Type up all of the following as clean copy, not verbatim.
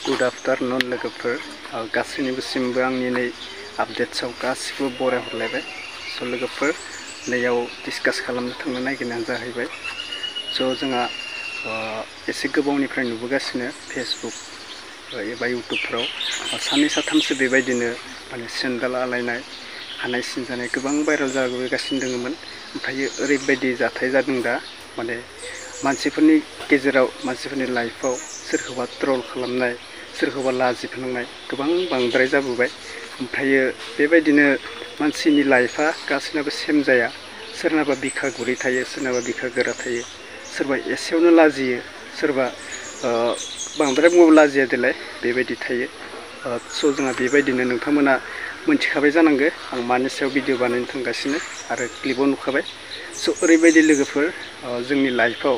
good afternoon लोगोफोर गासैनिबोसिमबो आंनि नै आपडेट्सआव गासिबो बराय हरलायबाय स' लोगोफोर नैयाव डिसकास खालामनो थांनो नागिरनायानो जाहैबाय स' जोंहा एसे गोबावनिफ्राय नुबोगासिनो फेसबुक एबा इउटुबफ्राव सानै साथामसो बेबायदिनो माने सेन्देल आलायनाय खानाय सिनजानाय गोबां भाइरेल जाबोगासिनो दङमोन ओमफ्राय ओरैबायदि जाथाय जादों दा माने मानसिफोरनि गेजेराव मानसिफोरनि लाइफआव सोरखौबा ट्रल खालामनाय सोरखौबा लाजि फोनांनाय गोबां बांद्राय जाबोबाय ओमफ्राय बेबायदिनो मानसिनि लाइफआ गासैनाबो सेम जाया सोरनाबा बिखा गुरै थायो सोरनाबा बिखा गोरा थायो सोरबा एसेयावनो लाजियो सोरबा बांद्राय बुङोब्ला लाजिया देलाय बेबायदि थायो स' जोंहा बेबायदिनो नोंथांमोना मोनथिखाबाय जानांगौ आं मानि सायाव भिडिअ बानायनो थांगासिनो आरो क्लिपआव नुखाबाय स' ओरैबायदि लोगोफोर जोंनि लाइफआव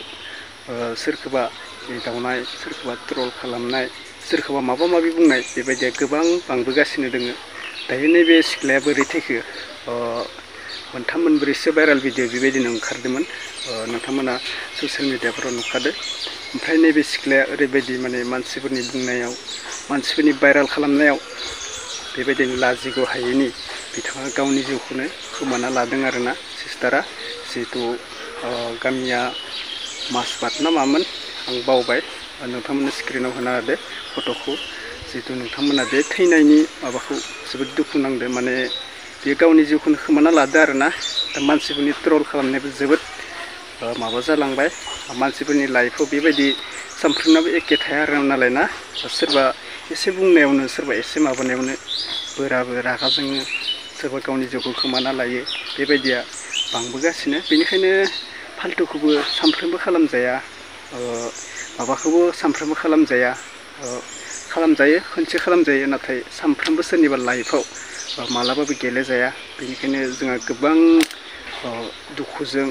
सोरखौबा एदावनाय सोरखौबा ट्रल खालामनाय सोरखौबा माबा माबि बुंनाय बेबायदिया गोबां बांबोगासिनो दङ दायो नैबे सिख्लाया बोरै थैखो मोनथाम मोनब्रैसो भाइरेल भिडिअ बेबायदिनो ओंखारदोंमोन नोंथांमोना ससियेल मिडियाफोराव नुखादो ओमफ्राय नैबे सिख्लाया ओरैबायदि माने मानसिफोरनि बुंनायाव मानसिफोरनि भाइरेल खालामनायाव बेबायदिनो लाजिग' हायैनि बिथाङा गावनि जिउखौनो खोमाना लादों आरोना सिस्टारा जिहेथु गामिया मासबाद ना मामोन आं बावबाय नोंथांमोननो स्क्रिनाव होना होदो फट'खौ जिहेतु नोंथांमोना बे थैनायनि माबाखौ जोबोद दुखु नांदो माने बेयो गावनि जिउखौनो खोमाना लादो आरोना दा मानसिफोरनि ट्रल खालामनायाबो जोबोद माबा जालांबाय मानसिफोरनि लाइफआव बेबायदि सानफ्रोमनाबो एखे थाया आरो नालाय ना सोरबा एसे बुंनायावनो सोरबा एसे माबानायावनो बोराबो रागा जोङो सोरबा गावनि जिउखौ खोमाना लायो बेबायदिया बांबोगासिनो बेनिखायनो फाल्थुखौबो सानफ्रोमबो खालामजाया माबाखौबो सानफ्रोमबो खालामजाया खालामजायो खनसे खालामजायो नाथाय सानफ्रोमबो सोरनिबा लाइफआव मालाबाबो गेलेजाया बेनिखायनो जोंहा गोबां दुखुजों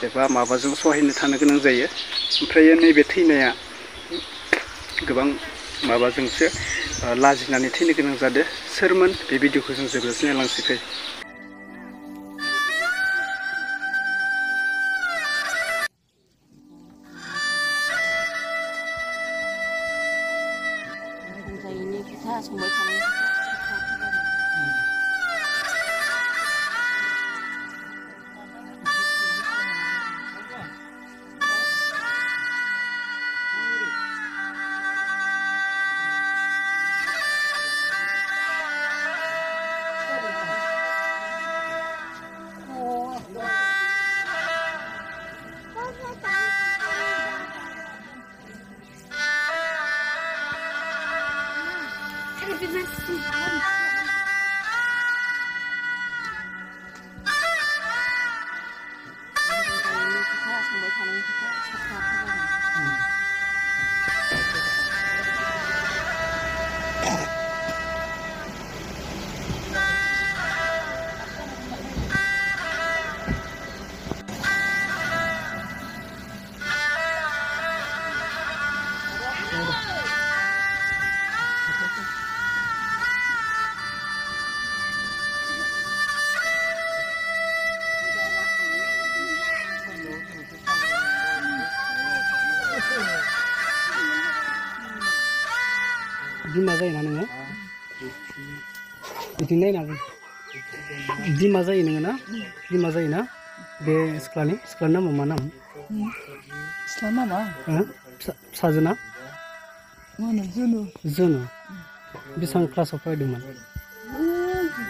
एबा माबाजों सहायनो थानो गोनां जायो ओमफ्राय नैबे थैनाया गोबां माबाजोंसो लाजिनानै थैनो गोनां जादों सोरमोन बे भिडिअखौ जों जोबोद नायलांसै फै जायैनि खोथा संबाय थानायनि खोथा बिमा जायोना नोङो बिदिनो नायनांगौ बिमा जायो नोङो ना बिमा जायोना बे सिख्लानि नामा मा नाम सिख्ला नामा फिसाजोना जोनु बेसेबां क्लासाव फरायदोंमोन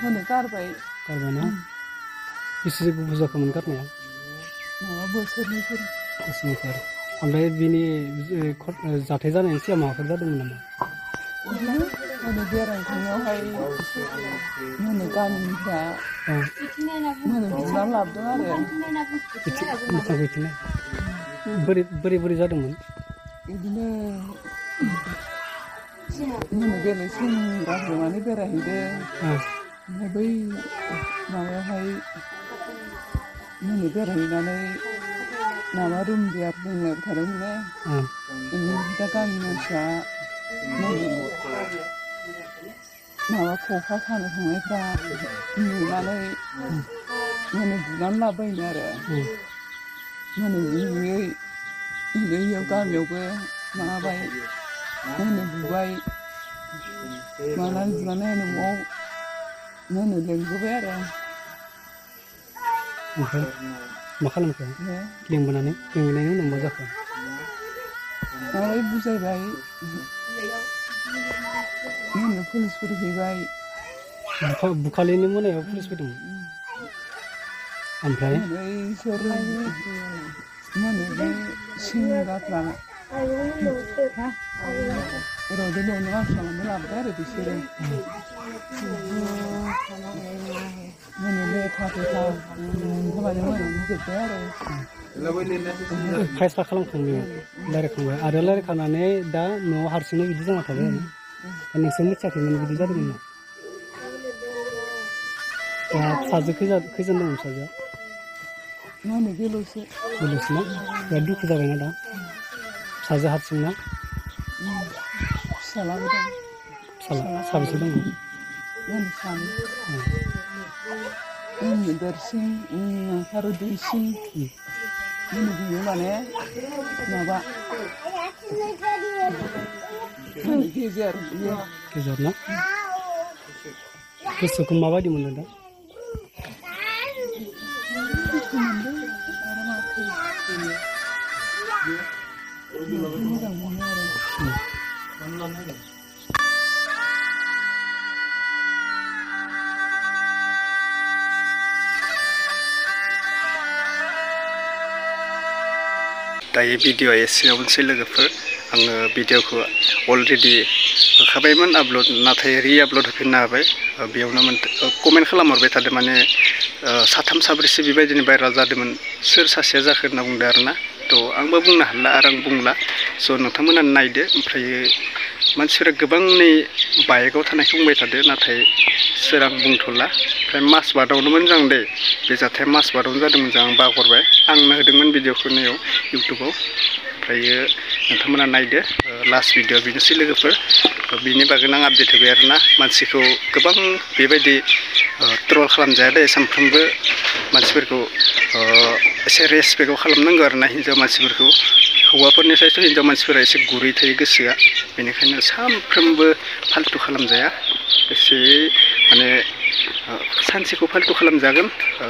होनो गारबाय ना बेसे गोबाव जाखोमोन गारनाया माबा बोसोरनैफोर ओमफ्राय बिनि जाथाय जानायनि सिगां माबाफोर जादोंमोन नामा बिदिनो बेरायनो थांनायावहाय गामिनिफ्रा बुना लाबोदों आरो बोरै जादोंमोन बिदिनो बेलेग सेंग्राफोर माने बेरायहैदों ओमफ्राय बै माबायावहाय बेरायहैनानै माबा रुम बियार लोंलायबाय थादोंमोन दा गामिनि मानसिया माबा खखा सानो थांनायफ्रा नुनानै बुनानै लाबोबायनो आरो बुयै बुयै गामियावबो माबाबाय नायनो बुबाय मानानै बुनानै न'आव नायनो लेंबोबाय आरो ओमफ्राय मा खालामखो लेंबोनायनि उनाव मा जाखो माबाय बुजायबाय नायनो पुलिसफोर फैबाय बुखालिनि मोनायाव पुलिस फैदोंमोन ओमफ्राय इसोर मा होनो बे सेंग्राफ्रा रदेलियावनो आसामावनो लाबोबाय आरो बिसोरो लेथा फेथा होबानो मोनानो जोब्बाय आरो फायसा खालामखांबाय रायज्लायखांबाय आरो रायज्लायखांनानै दा न'आव हारसिंनो बिदि जाना थाबाय आरो दा नोंसोर मिथियाखैमोन बिदि जादोंमोन दा फिसाजो खैजोन दं फिसाजोआ मा होनो बेल'सो ना बिराद दुखु जाबायना दा फिसाजो हारसिं ना फिसालाबो दं फिसाला साबेसे दङ सानै आंनि देरसिन आरो दुइसिन बियो माने माबा गेजेर ना गोसोखौ माबायदि मोनो दा दुखु मोनदों आरो माथो मोजां मोनो आरो दायो भिडिअ एसेयावनोसै लोगोफोर आङो भिडिअखौ अलरेडि होखाबायमोन आपल'ड नाथाय रि-आपल'ड होफिननो हाबाय बेयावनो कमेन्ट खालामहरबाय थादों माने साथाम साब्रैसो बेबायदिनो भाइराल जादोंमोन सोर सासेया जाखो होनना बुंदों आरोना थ' आंबो बुंनो हाला आरो आं बुंला स' नोंथांमोना नायदो ओमफ्रायो मानसिफोरा गोबां नै बाइकआव थानायखौ बुंबाय थादों नाथाय सोर आं बुंथ'ला ओमफ्राय मासबादावनो मोजां दे बे जाथाया मासबादावनो जादोंमोन जों आं बावगारबाय आंनो होदोंमोन भिडिअखौ नैयाव इउटुबाव ओमफ्रायो नोंथांमोना नायदो लास्ट भिडिअ बेनोसै लोगोफोर बिनि बागैनो आं आपडेट होबाय आरोना मानसिखौ गोबां बेबायदि ट्रल खालामजाया दे सानफ्रोमबो मानसिफोरखौ एसे रेसपेक्टआव खालामनांगौ आरोना हिन्जाव मानसिफोरखौ हौवाफोरनिफ्रायथ' हिन्जाव मानसिफोरा एसे गुरै थायो गोसोआ बेनिखायनो सानफ्रोमबो फाल्थु खालामजाया एसे माने सानसेखौ फाल्थु खालामजागोन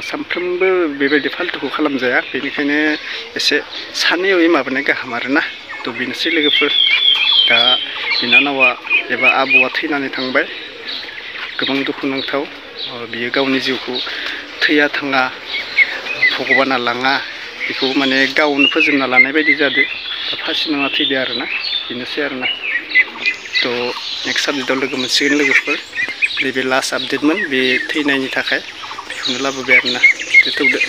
सानफ्रोमबो बेबायदि फाल्थुखौ खालामजाया बेनिखायनो एसे सानैयावै माबानाय गाहाम आरोना थ' बेनोसै लोगोफोर दा बिनानावा एबा आबौआ थैनानै थांबाय गोबां दुखुनांथाव बियो गावनि जिउखौ थैया थाङा भगबाना लाङा बेखौ माने गावनो फोजोबना लानाय बायदि जादों दा फासि नांना थैदो आरोना बेनोसै आरोना थ' नेक्स्ट आपडेटआव लोगो मोनसिगोन लोगोफोर नैबे लास्ट आपडेटमोन बे थैनायनि थाखाय बेखौनो लाबोबाय आरोना दोनथ'दो